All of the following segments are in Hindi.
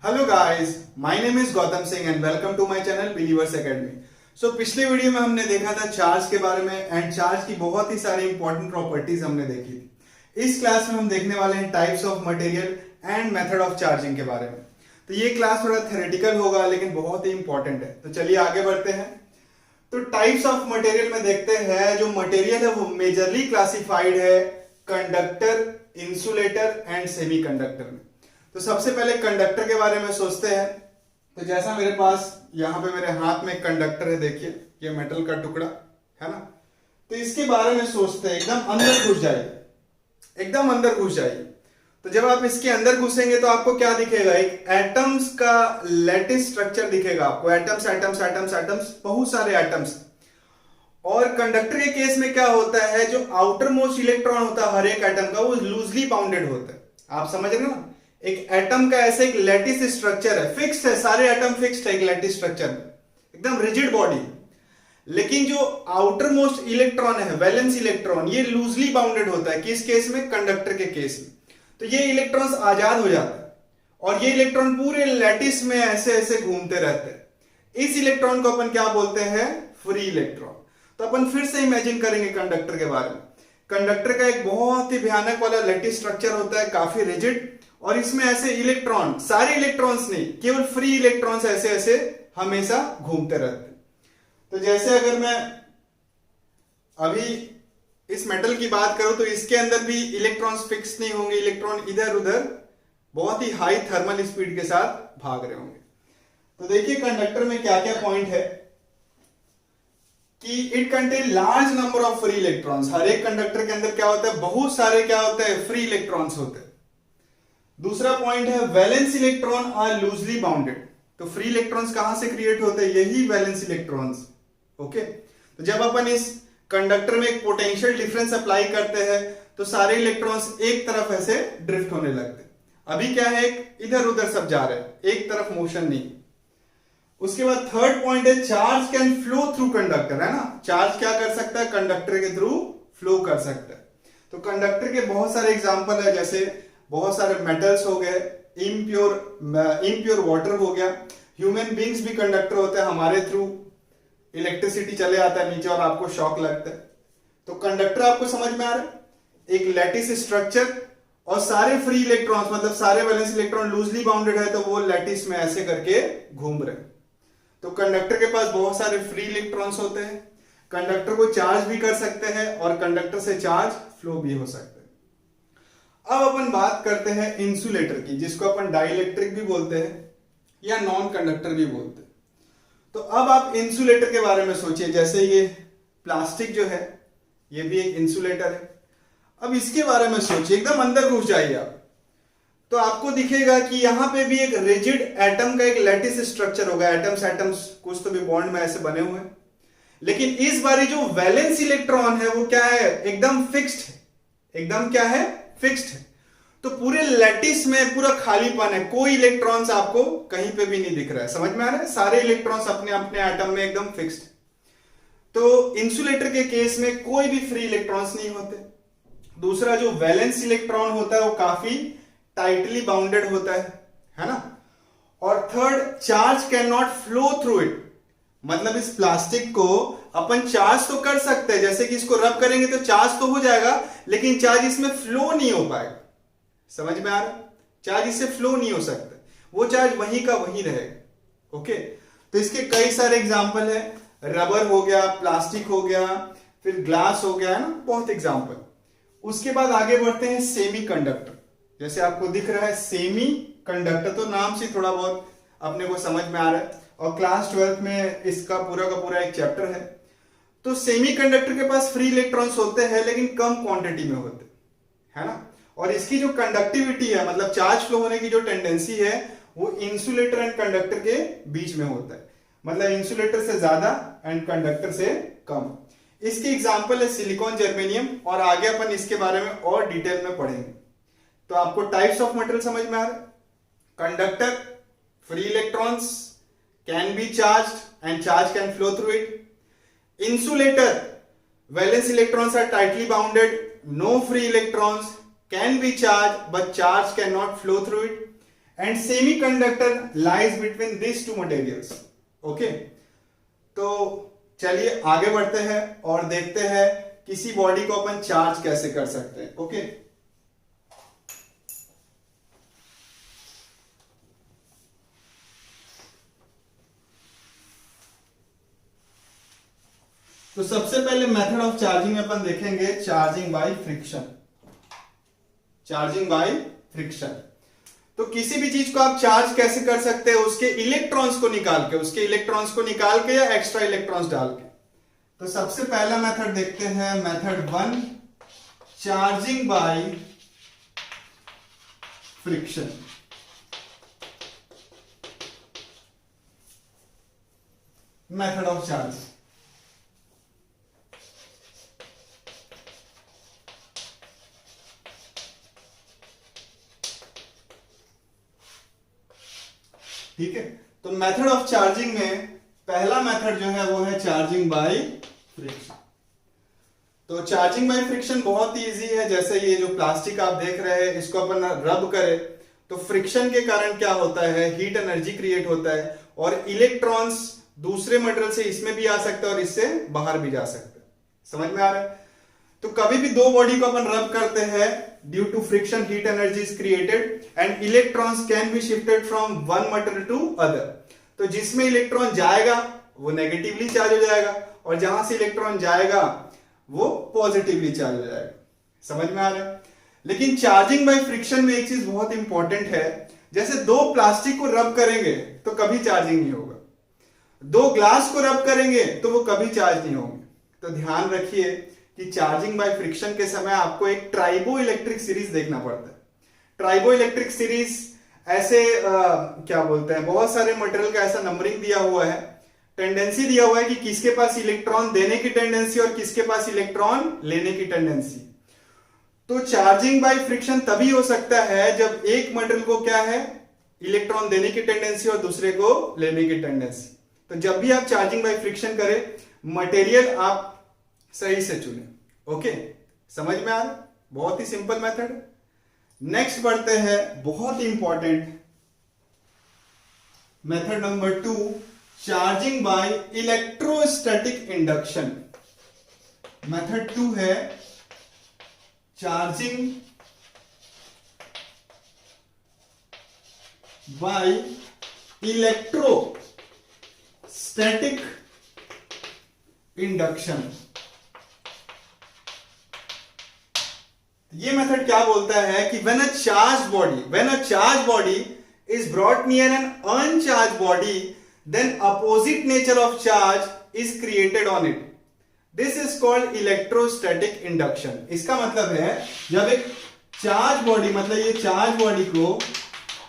Hello guys, my name is Gautam Singh and welcome to my channel believers academy. So पिछले वीडियो में हमने देखा था चार्ज के बारे में एंड चार्ज की बहुत ही सारी इंपॉर्टेंट प्रॉपर्टीज हमने देखी थी। इस क्लास में हम देखने वाले हैं types of material and method of charging के बारे में। तो ये क्लास थोड़ा थ्योरेटिकल होगा लेकिन बहुत ही इंपॉर्टेंट है। तो चलिए आगे बढ़ते हैं। तो टाइप्स ऑफ मटेरियल में देखते हैं, जो मटेरियल है वो मेजरली क्लासिफाइड है कंडक्टर, इंसुलेटर एंड सेमीकंडक्टर में। तो सबसे पहले कंडक्टर के बारे में सोचते हैं। तो जैसा मेरे पास यहां पे मेरे हाथ में कंडक्टर है, देखिए ये मेटल का टुकड़ा है ना। तो इसके बारे में सोचते हैं, एकदम अंदर घुस जाइए, एकदम अंदर घुस जाइए। तो जब आप इसके अंदर घुसेंगे तो आपको क्या दिखेगा? एक एटम्स का लैटिस स्ट्रक्चर दिखेगा आपको। एटम्स एटम्स एटम्स एटम्स, बहुत सारे एटम्स। और कंडक्टर के केस में क्या होता है, जो आउटर मोस्ट इलेक्ट्रॉन होता है हर एक एटम का, वो लूजली बाउंडेड होता है। आप समझ रहे हो ना? एक एटम का ऐसे एक लैटिस स्ट्रक्चर है, फिक्स्ड है, सारे एटम फिक्स्ड है एक लैटिस स्ट्रक्चर में, एकदम रिजिड बॉडी। लेकिन जो आउटर मोस्ट इलेक्ट्रॉन है, वैलेंस इलेक्ट्रॉन, ये लूजली बाउंडेड होता है। किस केस में? कंडक्टर के केस में। तो ये इलेक्ट्रॉन्स आजाद हो जाता है और ये इलेक्ट्रॉन पूरे लैटिस में ऐसे ऐसे घूमते रहते हैं। इस इलेक्ट्रॉन को अपन क्या बोलते हैं? Free electron. तो अपन फिर से इमेजिन करेंगे कंडक्टर के बारे में। कंडक्टर का एक बहुत ही भयानक वाला लैटिस स्ट्रक्चर होता है, काफी रिजिड, और इसमें ऐसे इलेक्ट्रॉन, सारे इलेक्ट्रॉन्स नहीं, केवल फ्री इलेक्ट्रॉन्स ऐसे ऐसे हमेशा घूमते रहते हैं। तो जैसे अगर मैं अभी इस मेटल की बात करूं तो इसके अंदर भी इलेक्ट्रॉन्स फिक्स नहीं होंगे, इलेक्ट्रॉन इधर उधर बहुत ही हाई थर्मल स्पीड के साथ भाग रहे होंगे। तो देखिए कंडक्टर में क्या क्या पॉइंट है कि it contain large number of free electrons. हर एक कंडक्टर के अंदर क्या होता है? बहुत सारे क्या होते हैं? फ्री इलेक्ट्रॉन्स होते हैं। दूसरा पॉइंट है valence electron are loosely bounded. तो फ्री इलेक्ट्रॉन्स कहां से क्रिएट होते हैं? यही वैलेंस इलेक्ट्रॉन्स। ओके, तो जब अपन इस कंडक्टर में एक पोटेंशियल डिफरेंस अप्लाई करते हैं तो सारे इलेक्ट्रॉन्स एक तरफ ऐसे ड्रिफ्ट होने लगते हैं। अभी क्या है, इधर उधर सब जा रहे हैं, एक तरफ मोशन नहीं। उसके बाद थर्ड पॉइंट है charge can flow through conductor, है ना। चार्ज क्या कर सकता है? कंडक्टर के थ्रू फ्लो कर सकता है। तो कंडक्टर के बहुत सारे एग्जांपल है, जैसे बहुत सारे मेटल्स हो गए, इम्प्योर वाटर हो गया। ह्यूमन बींग्स भी कंडक्टर होते हैं, हमारे थ्रू इलेक्ट्रिसिटी चले आता है नीचे और आपको शॉक लगता है। तो कंडक्टर आपको समझ में आ रहा है? एक लैटिस स्ट्रक्चर और सारे फ्री इलेक्ट्रॉन्स, मतलब सारे वैलेंस इलेक्ट्रॉन लूजली बाउंडेड है, तो वो लैटिस में ऐसे करके घूम रहे। तो कंडक्टर के पास बहुत सारे फ्री इलेक्ट्रॉन्स होते हैं। कंडक्टर को चार्ज भी कर सकते हैं और कंडक्टर से चार्ज फ्लो भी हो सकता है। अब अपन बात करते हैं इंसुलेटर की, जिसको अपन डाइइलेक्ट्रिक भी बोलते हैं या नॉन कंडक्टर भी बोलते हैं। तो अब आप इंसुलेटर के बारे में सोचिए। जैसे ये प्लास्टिक जो है, ये भी एक इंसुलेटर है। अब इसके बारे में सोचिए, एकदम अंदर घुस जाइए आप, तो आपको दिखेगा कि यहां पे भी एक रिजिड एटम का एक लैटिस स्ट्रक्चर होगा। एटम्स एटम्स कुछ तो भी बॉन्ड में ऐसे बने हुए हैं, लेकिन इस बार जो वैलेंस इलेक्ट्रॉन है वो क्या है? एकदम फिक्स्ड है। एकदम क्या है? फिक्स्ड है। तो पूरे लैटिस में पूरा खालीपन है, कोई इलेक्ट्रॉन्स आपको कहीं पे भी नहीं दिख रहा है। समझ में आ रहा है? सारे इलेक्ट्रॉन्स अपने अपने एटम में एकदम फिक्स्ड। तो इंसुलेटर के केस में कोई भी फ्री इलेक्ट्रॉन्स नहीं होते। दूसरा, जो वैलेंस इलेक्ट्रॉन होता है वो काफी टाइटली बाउंडेड होता है ना। और third, charge can not flow through it. मतलब इस प्लास्टिक को अपन चार्ज तो कर सकते हैं, जैसे कि इसको रब करेंगे तो चार्ज तो हो जाएगा, लेकिन चार्ज इसमें फ्लो नहीं हो पाएगा। समझ में आ रहा है? चार्ज इससे फ्लो नहीं हो सकता, वो चार्ज वहीं का वहीं रहेगा। ओके, तो इसके कई सारे एग्जांपल है। रबर हो गया, प्लास्टिक हो गया, फिर ग्लास हो गया, है ना, बहुत एग्जांपल। उसके बाद आगे बढ़ते हैं सेमी कंडक्टर। जैसे आपको दिख रहा है सेमी कंडक्टर, तो नाम से थोड़ा बहुत अपने को समझ में आ रहा है और क्लास 12th में इसका पूरा का पूरा एक चैप्टर है। तो सेमी कंडक्टर के पास फ्री इलेक्ट्रॉन्स होते हैं लेकिन कम क्वांटिटी में होते हैं, है ना। और इसकी जो कंडक्टिविटी है, मतलब चार्ज फ्लो होने की जो टेंडेंसी है, वो इंसुलेटर एंड कंडक्टर के बीच में होता है। मतलब इंसुलेटर से ज्यादा एंड कंडक्टर से कम। इसके एग्जांपल है सिलिकॉन, जर्मेनियम, और आगे अपन इसके बारे में और डिटेल में पढ़ेंगे। तो आपको टाइप्स ऑफ मटेरियल समझ में आ रहा है? Conductor, free electrons, can be charged and charge can flow through it. Insulator, valence electrons are tightly bounded, no free electrons, can be charged but charge cannot flow through it. And semiconductor lies between this two materials. Okay, तो चलिए आगे बढ़ते हैं और देखते हैं किसी बॉडी को अपन चार्ज कैसे कर सकते हैं। ओके, तो सबसे पहले मेथड ऑफ चार्जिंग में अपन देखेंगे charging by friction. Charging by friction, तो किसी भी चीज को आप चार्ज कैसे कर सकते हैं, उसके इलेक्ट्रॉन्स को निकाल के या एक्स्ट्रा इलेक्ट्रॉन्स डाल के। तो सबसे पहला मेथड देखते हैं, method 1, charging by friction. Method of charge, ठीक है। तो मेथड ऑफ चार्जिंग में पहला मेथड जो है वो है चार्जिंग बाय फ्रिक्शन। तो चार्जिंग बाय फ्रिक्शन बहुत ही इजी है। जैसे ये जो प्लास्टिक आप देख रहे हैं, इसको अपन रब करें तो फ्रिक्शन के कारण क्या होता है, हीट एनर्जी क्रिएट होता है और इलेक्ट्रॉन्स दूसरे मटेरियल से इसमें भी आ सकते हैं और इससे बाहर भी जा सकते हैं। समझ में आ रहा है? तो कभी भी दो बॉडी को अपन रब करते हैं, due to friction heat energy is created and electrons can be shifted from one material to other. तो जिसमें इलेक्ट्रॉन जाएगा वो नेगेटिवली चार्ज हो जाएगा और जहां से इलेक्ट्रॉन जाएगा वो पॉजिटिवली चार्ज हो जाएगा। समझ में आ रहा है? लेकिन चार्जिंग बाय फ्रिक्शन में एक चीज बहुत इंपॉर्टेंट है, जैसे दो प्लास्टिक को रब करेंगे तो कभी चार्जिंग नहीं होगा, दो ग्लास को रब करेंगे तो वो कभी चार्ज नहीं होंगे। तो ध्यान रखिए कि चार्जिंग बाय फ्रिक्शन के समय आपको एक ट्राइबो इलेक्ट्रिक सीरीज देखना पड़ता है। ट्राइबो इलेक्ट्रिक सीरीज ऐसे क्या बोलते हैं, बहुत सारे मटेरियल का ऐसा नंबरिंग दिया हुआ है, टेंडेंसी दिया हुआ है कि किसके पास इलेक्ट्रॉन देने की टेंडेंसी और किसके पास इलेक्ट्रॉन लेने की टेंडेंसी। तो चार्जिंग बाय फ्रिक्शन तभी हो सकता है जब एक मटेरियल को क्या है, इलेक्ट्रॉन देने की टेंडेंसी और दूसरे को लेने की टेंडेंसी। तो जब भी आप चार्जिंग बाय फ्रिक्शन करें, मटेरियल आप सही से चुने। ओके, समझ में आ रहा? बहुत ही सिंपल मेथड। नेक्स्ट बढ़ते हैं, बहुत important method number 2, charging by electrostatic induction. Method 2 है चार्जिंग बाय इलेक्ट्रोस्टैटिक इंडक्शन। ये मेथड क्या बोलता है कि when a charged body is brought near an uncharged body, then opposite nature of charge is created on it. This is called electrostatic induction. इसका मतलब है जब एक चार्ज बॉडी, मतलब ये चार्ज बॉडी को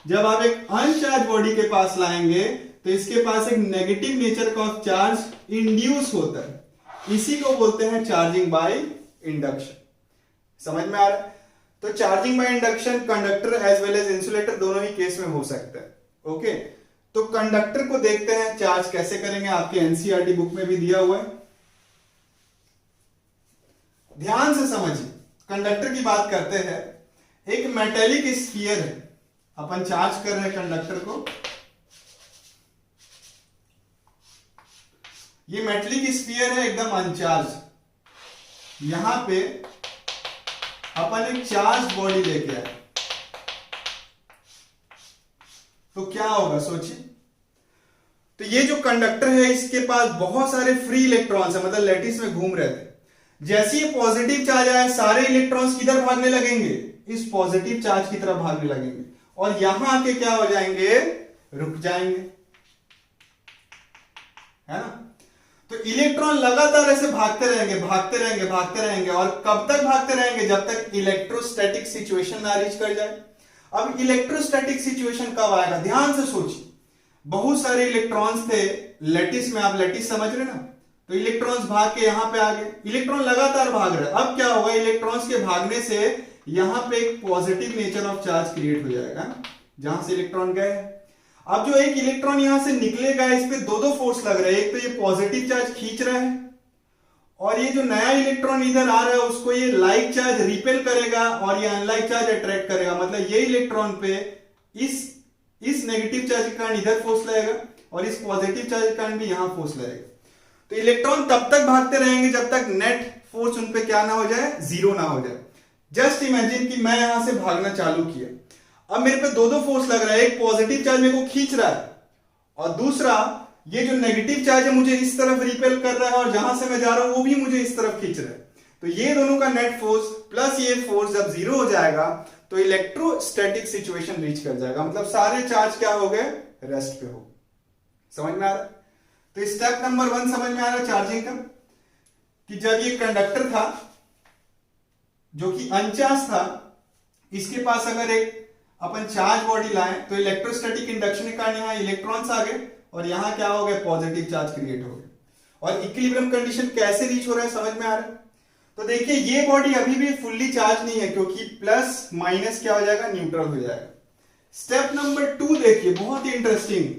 जब आप एक अनचार्ज बॉडी के पास लाएंगे तो इसके पास एक नेगेटिव नेचर का चार्ज इंड्यूस होता है, इसी को बोलते हैं चार्जिंग बाय इंडक्शन। समझ में आ रहा है? तो charging by induction conductor as well as insulator दोनों ही केस में हो सकता है। ओके, तो कंडक्टर को देखते हैं चार्ज कैसे करेंगे, आपके एनसीईआरटी बुक में भी दिया हुआ है, ध्यान से समझिए। कंडक्टर की बात करते हैं, एक मेटेलिक स्फीयर है, अपन चार्ज कर रहे हैं कंडक्टर को। ये मेटेलिक स्फीयर है एकदम अनचार्ज, यहां पे अपन एक चार्ज बॉडी लेके आए तो क्या होगा सोचिए। तो ये जो कंडक्टर है इसके पास बहुत सारे फ्री इलेक्ट्रॉन्स है, मतलब लैटिस में घूम रहे थे। जैसे ही पॉजिटिव चार्ज आया सारे इलेक्ट्रॉन्स किधर भागने लगेंगे, इस पॉजिटिव चार्ज की तरफ भागने लगेंगे और यहां आके क्या हो जाएंगे, रुक जाएंगे, है ना। तो इलेक्ट्रॉन लगातार ऐसे भागते रहेंगे और कब तक भागते रहेंगे, जब तक इलेक्ट्रोस्टैटिक सिचुएशन ना रीच कर जाए। अब इलेक्ट्रोस्टैटिक सिचुएशन कब आएगा, ध्यान से सोचिए। बहुत सारे इलेक्ट्रॉन्स थे लैटिस में, आप लैटिस समझ रहे ना, तो इलेक्ट्रॉन्स भाग के यहां पे आ गए, इलेक्ट्रॉन लगातार भाग रहे। अब क्या होगा, इलेक्ट्रॉन्स के भागने से यहां पे एक positive nature of charge create हो जाएगा जहां से इलेक्ट्रॉन गए। अब जो एक इलेक्ट्रॉन यहां से निकलेगा, इस पे दो फोर्स लग रहे हैं, एक तो ये पॉजिटिव चार्ज खींच रहा है और ये जो नया इलेक्ट्रॉन इधर आ रहा है उसको ये लाइक चार्ज रिपेल करेगा और ये अनलाइक चार्ज अट्रैक्ट करेगा। मतलब ये इलेक्ट्रॉन पे इस नेगेटिव चार्ज के कारण इधर फोर्स लगेगा और इस पॉजिटिव चार्ज के कारण भी यहां फोर्स लगेगा। तो इलेक्ट्रॉन तब तक भागते रहेंगे जब तक नेट फोर्स उन पे क्या ना हो जाए, जीरो ना हो जाए। जस्ट इमेजिन कि मैं यहां से भागना चालू किया, अब मेरे पे दो फोर्स लग रहा है, एक पॉजिटिव चार्ज मेरे को खींच रहा है और दूसरा ये जो नेगेटिव चार्ज है मुझे इस तरफ रिपेल कर रहा है और जहां से मैं जा रहा हूं वो भी मुझे इस तरफ खींच रहा है। तो ये दोनों का नेट फोर्स प्लस ये फोर्स जब जीरो हो जाएगा तो इलेक्ट्रोस्टैटिक सिचुएशन रीच कर जाएगा, मतलब सारे चार्ज क्या हो गए, रेस्ट पे हो। समझ में आ रहा है? तो स्टेप नंबर 1 समझ में आ रहा है चार्जिंग का, कि जब ये कंडक्टर था जो कि अनचार्ज था, इसके पास अगर एक अपन चार्ज बॉडी लाएं तो इलेक्ट्रोस्टैटिक इंडक्शन के कारण यहां इलेक्ट्रॉन्स आ गए और यहां क्या हो गए, पॉजिटिव चार्ज क्रिएट हो गए। और इक्विलिब्रियम कंडीशन कैसे रीच हो रहा है समझ में आ रहा है? तो देखिए ये बॉडी अभी भी फुल्ली चार्ज नहीं है क्योंकि प्लस माइनस क्या हो जाएगा, न्यूट्रल हो जाएगा। स्टेप नंबर 2 देखिए, बहुत ही इंटरेस्टिंग।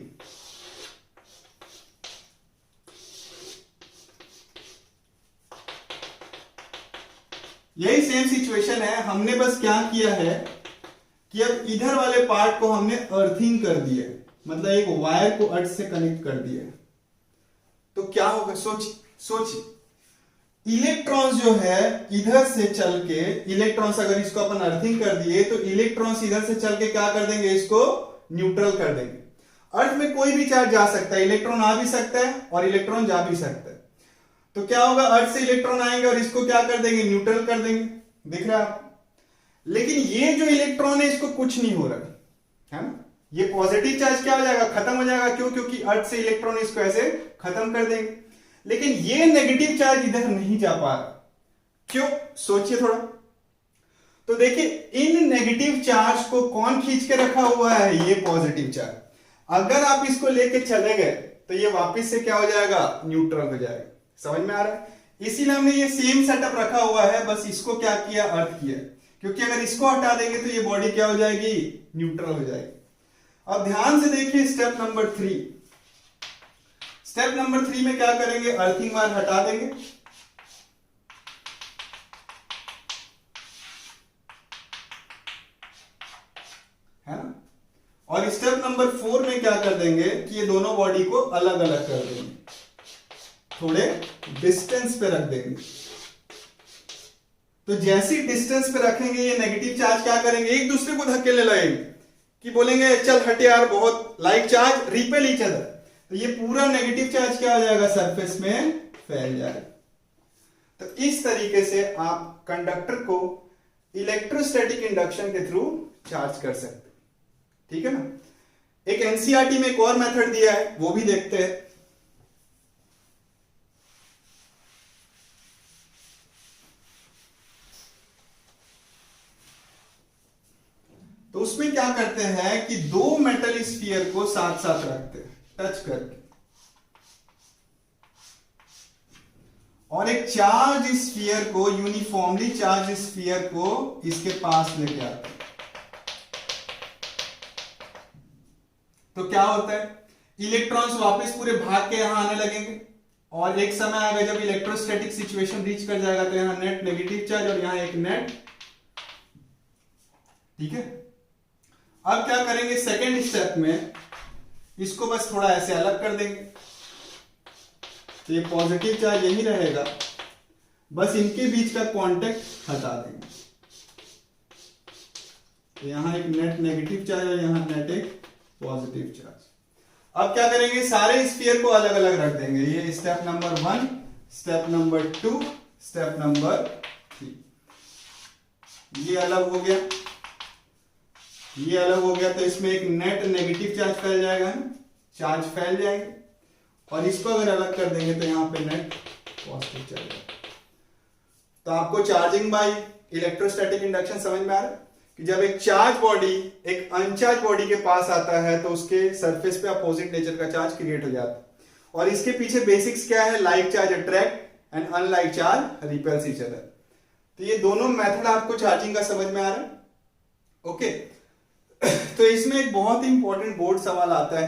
यही सेम सिचुएशन है, हमने बस क्या किया है कि अब इधर वाले पार्ट को हमने अर्थिंग कर दिया, मतलब एक वायर को अर्थ से कनेक्ट कर दिया। तो क्या होगा, सोचिए इलेक्ट्रॉन्स जो है इधर से चल के, इलेक्ट्रॉन्स अगर इसको अपन अर्थिंग कर दिए तो इलेक्ट्रॉन्स इधर से चल के क्या कर देंगे, इसको न्यूट्रल कर देंगे। अर्थ में कोई भी चार्ज जा सकता है, इलेक्ट्रॉन आ भी सकता है और इलेक्ट्रॉन जा भी सकता है। तो क्या होगा, अर्थ से इलेक्ट्रॉन आएंगे और इसको क्या कर देंगे, न्यूट्रल कर देंगे। दिख रहा है आपको? लेकिन ये जो इलेक्ट्रॉन है इसको कुछ नहीं हो रहा है ना, ये पॉजिटिव चार्ज क्या हो जाएगा, खत्म हो जाएगा। क्यों? क्योंकि अर्थ से इलेक्ट्रॉन इसको ऐसे खत्म कर देंगे। लेकिन ये नेगेटिव चार्ज इधर नहीं जा पा रहा, क्यों? सोचिए थोड़ा। तो देखिए इन नेगेटिव चार्ज को कौन खींच के रखा हुआ है, ये पॉजिटिव चार्ज। अगर आप इसको लेके चले गए तो ये वापस से क्या हो जाएगा, न्यूट्रल हो जाएगा। समझ में आ रहा है? इसीलिए हमने ये सेम सेटअप रखा हुआ है, बस इसको क्या किया, अर्थ किया। क्योंकि अगर इसको हटा देंगे तो ये बॉडी क्या हो जाएगी, न्यूट्रल हो जाएगी। अब ध्यान से देखिए स्टेप नंबर 3। स्टेप नंबर 3 में क्या करेंगे, अर्थिंग वायर हटा देंगे, है ना। और स्टेप नंबर 4 में क्या कर देंगे कि ये दोनों बॉडी को अलग अलग कर देंगे, थोड़े डिस्टेंस पे रख देंगे। तो जैसी डिस्टेंस पे रखेंगे ये नेगेटिव चार्ज क्या करेंगे, एक दूसरे को धकेलने लगेंगे, कि बोलेंगे चल हट यार, बहुत like charge repel each other. तो ये पूरा नेगेटिव चार्ज क्या हो जाएगा, सरफेस में फैल जाएगा। तो इस तरीके से आप कंडक्टर को इलेक्ट्रोस्टैटिक इंडक्शन के थ्रू चार्ज कर सकते, ठीक है ना। एक एनसीईआरटी में एक और मेथड दिया है, वो भी देखते हैं। तो उसमें क्या करते हैं कि दो मेटल स्फीयर को साथ साथ रखते हैं, टच करके, और एक चार्ज स्फीयर को, यूनिफॉर्मली चार्ज स्फीयर को इसके पास लेके आते हैं। तो क्या होता है, इलेक्ट्रॉन्स वापस पूरे भाग के यहां आने लगेंगे और एक समय आएगा जब इलेक्ट्रोस्टैटिक सिचुएशन रीच कर जाएगा तो यहां नेट नेगेटिव चार्ज और यहां एक नेट, ठीक है। अब क्या करेंगे, सेकेंड स्टेप में इसको बस थोड़ा ऐसे अलग कर देंगे, तो ये पॉजिटिव चार्ज यही रहेगा, बस इनके बीच का कांटेक्ट हटा देंगे। तो यहां एक नेट नेगेटिव चार्ज और यहां नेट एक पॉजिटिव चार्ज। अब क्या करेंगे, सारे स्फीयर को अलग अलग रख देंगे। ये step number 1, step number 2, step number 3। ये अलग हो गया, ये अलग हो गया, तो इसमें एक नेट नेगेटिव चार्ज फैल जाएगा, चार्ज फैल जाएंगे। और इसको अगर अलग कर देंगे तो यहां पे नेट पॉजिटिव चार्ज। तो आपको चार्जिंग बाय इलेक्ट्रोस्टैटिक इंडक्शन समझ में आ रहा है कि जब एक चार्ज बॉडी एक अनचार्ज बॉडी के पास आता है तो उसके सरफेस पे अपोजिट नेचर का चार्ज क्रिएट हो जाता है। और इसके पीछे बेसिक्स क्या है, like charge attract and unlike charge repels each other. तो ये दोनों मेथड आपको चार्जिंग का समझ में आ रहा है, ओके। तो इसमें एक बहुत ही इंपॉर्टेंट बोर्ड सवाल आता है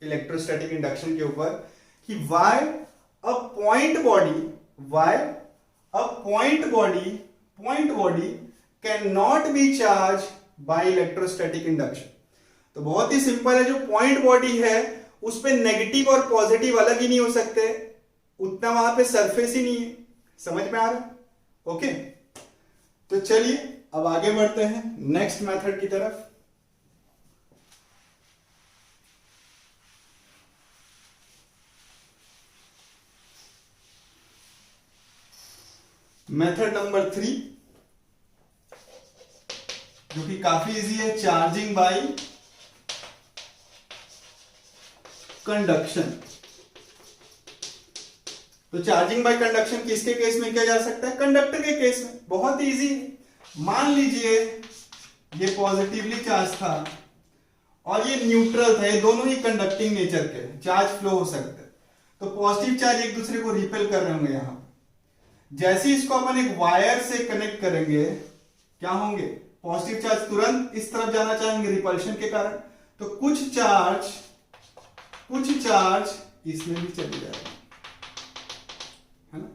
इलेक्ट्रोस्टैटिक इंडक्शन के ऊपर कि why a point body can not be charge by electrostatic induction. तो बहुत ही सिंपल है, जो पॉइंट बॉडी है उस पे नेगेटिव और पॉजिटिव अलग ही नहीं हो सकते, उतना वहां पे सरफेस ही नहीं है। समझ में आ रहा है? ओके, तो चलिए अब आगे बढ़ते हैं नेक्स्ट मेथड की तरफ। मेथड नंबर 3, जो कि काफी इजी है, चार्जिंग बाय कंडक्शन। तो चार्जिंग बाय कंडक्शन किसके केस में किया जा सकता है? कंडक्टर के केस में। बहुत ही इजी है। मान लीजिए ये पॉजिटिवली चार्ज था और ये न्यूट्रल था, ये दोनों ही कंडक्टिंग नेचर के, चार्ज फ्लो हो सकते हैं। तो पॉजिटिव चार्ज एक दूसरे को रिपेल कर रहे होंगे। यहां जैसे ही इसको अपन एक वायर से कनेक्ट करेंगे, क्या होंगे? पॉजिटिव चार्ज तुरंत इस तरफ जाना चाहेंगे रिपल्शन के कारण, तो कुछ चार्ज इसमें भी चले जाएगा, है ना।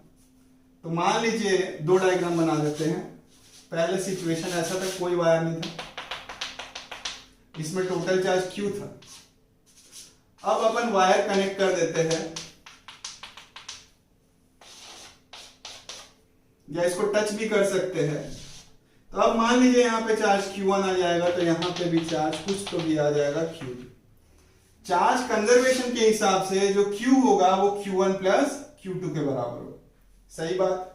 तो मान लीजिए दो डायग्राम बना देते हैं। पहले सिचुएशन ऐसा था, कोई वायर नहीं था, इसमें टोटल चार्ज Q था। अब अपन वायर कनेक्ट कर देते हैं या इसको टच भी कर सकते हैं। तो अब मान लीजिए यहां पे चार्ज Q1 आ जाएगा, तो यहां पे भी चार्ज कुछ तो भी आ जाएगा Q2। चार्ज कंजर्वेशन के हिसाब से जो Q होगा वो Q1 प्लस Q2 के बराबर होगा। सही बात।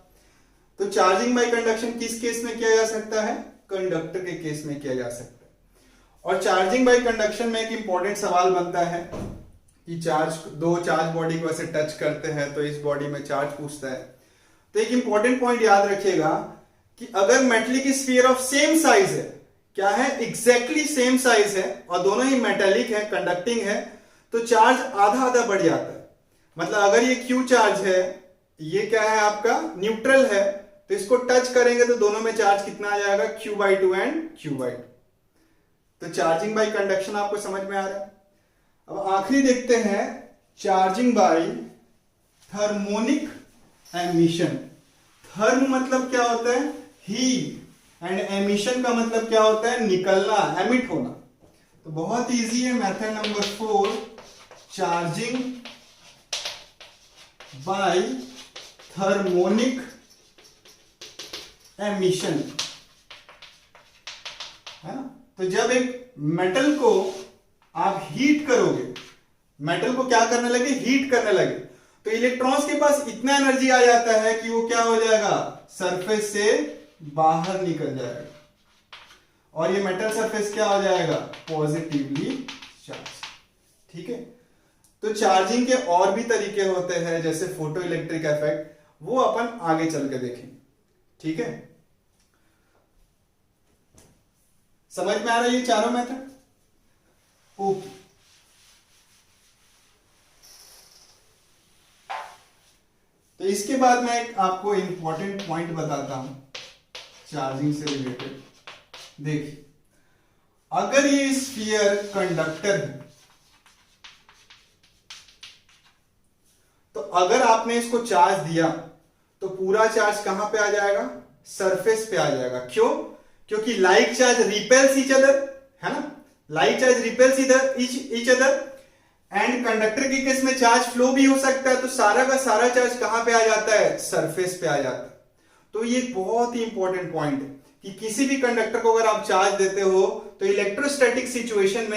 तो चार्जिंग बाय कंडक्शन किस केस में किया जा सकता है? कंडक्टर के केस में किया जा सकता है। और चार्जिंग बाय कंडक्शन में एक इंपॉर्टेंट सवाल बनता है कि दो चार्ज बॉडी को ऐसे टच करते हैं तो इस बॉडी में चार्ज पूछता है। तो एक इंपॉर्टेंट पॉइंट याद रखिएगा कि अगर metallic sphere of same size है, क्या है? एग्जैक्टली सेम साइज है और दोनों ही मेटेलिक है, कंडक्टिंग है, तो चार्ज आधा आधा बढ़ जाता है। मतलब अगर ये Q चार्ज है, ये क्या है आपका? न्यूट्रल है, तो इसको टच करेंगे तो दोनों में चार्ज कितना आ जाएगा? Q/2 and Q/2। तो चार्जिंग बाय कंडक्शन आपको समझ में आ रहा है। अब आखिरी देखते हैं charging by thermionic emission. Therm मतलब क्या होता है? हीट, एंड एमिशन का मतलब क्या होता है? निकलना, एमिट होना। तो बहुत इजी है। Method number 4, charging by thermionic emission, है ना। तो जब एक मेटल को आप हीट करोगे, मेटल को क्या करने लगे? हीट करने लगे, तो इलेक्ट्रॉन्स के पास इतना एनर्जी आ जाता है कि वो क्या हो जाएगा? सरफेस से बाहर निकल जाएगा और ये मेटल सरफेस क्या हो जाएगा? Positively charge. ठीक है। तो चार्जिंग के और भी तरीके होते हैं, जैसे फोटो इलेक्ट्रिक इफेक्ट, वो अपन आगे चल के देखेंगे। ठीक है, समझ में आ रहा है ये चारों मेथड? ओके, तो इसके बाद मैं एक आपको इंपॉर्टेंट पॉइंट बताता हूं चार्जिंग से रिलेटेड। देखिए, अगर ये स्फीयर कंडक्टर है, तो अगर आपने इसको चार्ज दिया तो पूरा चार्ज कहां पे आ जाएगा? सरफेस पे आ जाएगा। क्यों? क्योंकि like charge repels each other, है ना। Like charge repels each other, and conductor के केस में चार्ज फ्लो भी हो सकता है, तो सारा का सारा चार्ज कहां पे आ जाता है? सरफेस पे आ जाता है। तो ये बहुत ही इंपॉर्टेंट पॉइंट है कि किसी भी कंडक्टर को अगर आप चार्ज देते हो तो इलेक्ट्रोस्टैटिक सिचुएशन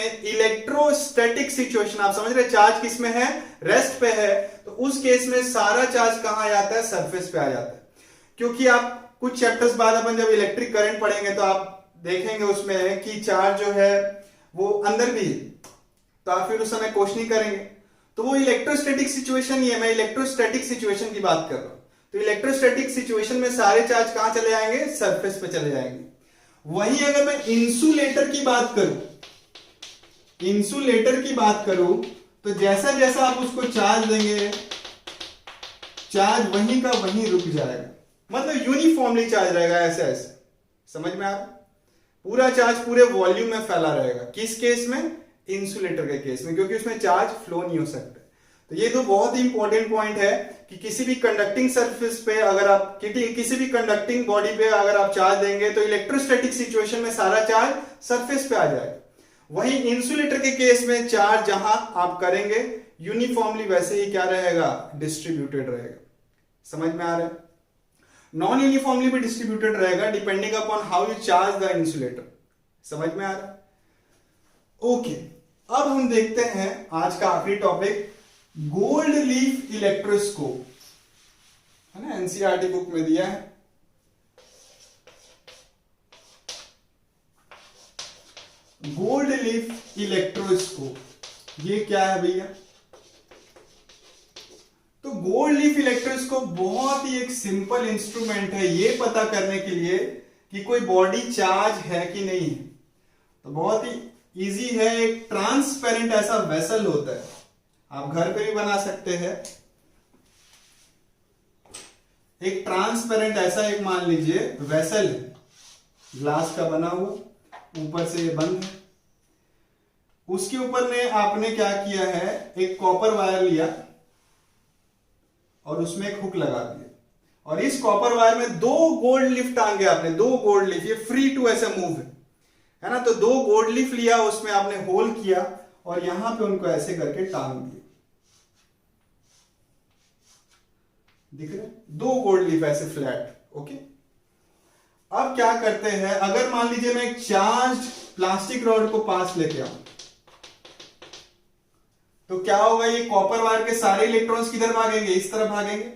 आप समझ रहे, चार्ज किस में है? रेस्ट पे है, तो उस केस में सारा चार्ज कहां आ जाता है? सरफेस पे आ जाता है। क्योंकि आप कुछ चैप्टर्स बाद अपन जब इलेक्ट्रिक करंट पढ़ेंगे तो आप देखेंगे उसमें कि चार्ज जो है वो अंदर भी है, तो आप फिर उस समय क्वेश्चनिंग करेंगे। तो वो इलेक्ट्रोस्टैटिक सिचुएशन ही है, मैं इलेक्ट्रोस्टैटिक सिचुएशन की बात कर रहा हूं। तो इलेक्ट्रोस्टैटिक सिचुएशन में सारे चार्ज कहां चले जाएंगे? सरफेस पे चले जाएंगे। वहीं अगर मैं इंसुलेटर की बात करूं, तो जैसा जैसा आप उसको चार्ज देंगे, चार्ज वहीं का वहीं रुक जाएगा, मतलब यूनिफॉर्मली चार्ज रहेगा, ऐसे ऐसे। समझ में आ रहा? पूरा चार्ज पूरे वॉल्यूम में फैला रहेगा। किस केस में? इंसुलेटर के केस में, क्योंकि उसमें चार्ज फ्लो नहीं हो सकता। तो ये तो बहुत ही इंपॉर्टेंट पॉइंट है कि किसी भी कंडक्टिंग सरफेस पे अगर आप किसी भी कंडक्टिंग बॉडी पे अगर आप चार्ज देंगे तो इलेक्ट्रोस्टैटिक सिचुएशन में सारा चार्ज सरफेस पे आ जाएगा। वहीं इंसुलेटर के केस में चार्ज जहां आप करेंगे यूनिफॉर्मली वैसे ही क्या रहेगा, डिस्ट्रीब्यूटेड रहेगा। समझ में आ रहा है? नॉन यूनिफॉर्मली भी डिस्ट्रीब्यूटेड रहेगा depending upon how you charge the insulator. समझ में आ रहा है? ओके, अब हम देखते हैं आज का आखिरी टॉपिक, गोल्ड लीफ इलेक्ट्रोस्कोप, है ना, एनसीईआरटी बुक में दिया है। गोल्ड लीफ इलेक्ट्रोस्कोप, ये क्या है भैया? तो गोल्ड लीफ इलेक्ट्रोस्कोप बहुत ही एक सिंपल इंस्ट्रूमेंट है ये पता करने के लिए कि कोई बॉडी चार्ज है कि नहीं है। तो बहुत ही इजी है, एक ट्रांसपेरेंट ऐसा वेसल होता है, आप घर पे भी बना सकते हैं। एक ट्रांसपेरेंट ऐसा एक मान लीजिए वेसल है, ग्लास का बना हुआ, ऊपर से ये बंद है, उसके ऊपर में आपने क्या किया है, एक कॉपर वायर लिया और उसमें एक हुक लगा दिया, और इस कॉपर वायर में दो गोल्ड लीफ टांगे आपने, दो गोल्ड लीफ, ये फ्री टू ऐसे मूव है ना। तो दो गोल्ड लीफ लिया, उसमें आपने होल किया और यहां पे उनको ऐसे करके टांग दिए, दिख रहे, दो गोल्ड लीफ ऐसे फ्लैट। ओके, अब क्या करते हैं, अगर मान लीजिए मैं एक चार्ज प्लास्टिक रॉड को पास लेके आऊं तो क्या होगा, ये कॉपर वायर के सारे इलेक्ट्रॉन्स किधर भागेंगे, इस तरफ भागेंगे,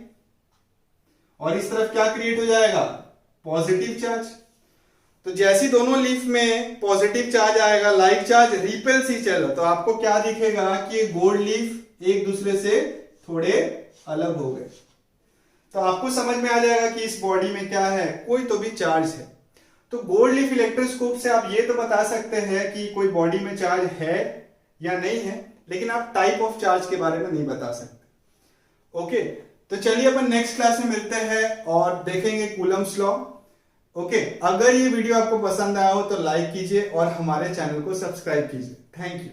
और इस तरफ क्या क्रिएट हो जाएगा, पॉजिटिव चार्ज। तो जैसी दोनों लीफ में पॉजिटिव चार्ज आएगा, like charge repels each other, तो आपको क्या दिखेगा कि गोल्ड लीफ एक दूसरे से थोड़े अलग हो गए। तो आपको समझ में आ जाएगा कि इस बॉडी में क्या है, कोई तो भी चार्ज है। तो गोल्ड लीफ इलेक्ट्रोस्कोप से आप ये तो बता सकते हैं कि कोई बॉडी में चार्ज है या नहीं है, लेकिन आप टाइप ऑफ चार्ज के बारे में नहीं बता सकते। ओके, तो चलिए अपन नेक्स्ट क्लास में मिलते हैं और देखेंगे कूलम्स लॉ। ओके, अगर ये वीडियो आपको पसंद आया हो तो लाइक कीजिए और हमारे चैनल को सब्सक्राइब कीजिए। Thank you.